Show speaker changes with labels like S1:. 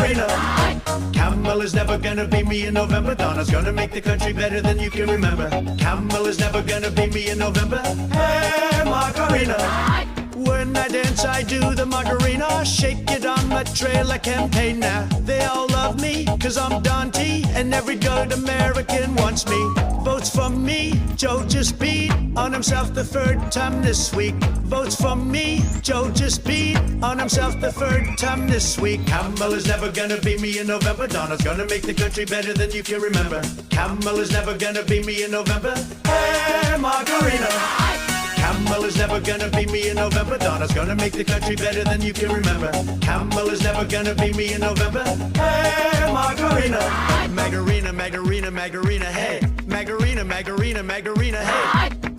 S1: Macarena. Camel is never gonna beat me in November. Donna's gonna make the country better than you can remember. Camel is never gonna beat me in November. Hey, Macarena. When I dance, I do the Macarena. Shake it on my trailer campaign now. They all love me, cause I'm Dante, and every good American wants me. Votes for me, Joe just beat on himself the third time this week. Votes for me, Joe just beat on himself the third time this week. Camel is never gonna beat me in November. Donna's gonna make the country better than you can remember. Camel is never gonna beat me in November. Hey, Macarena. Camel is never gonna beat me in November. Donna's gonna make the country better than you can remember. Camel is never gonna beat me in November. Hey, Macarena. Macarena, Macarena, Macarena, hey. Macarena, Macarena, Macarena, hey.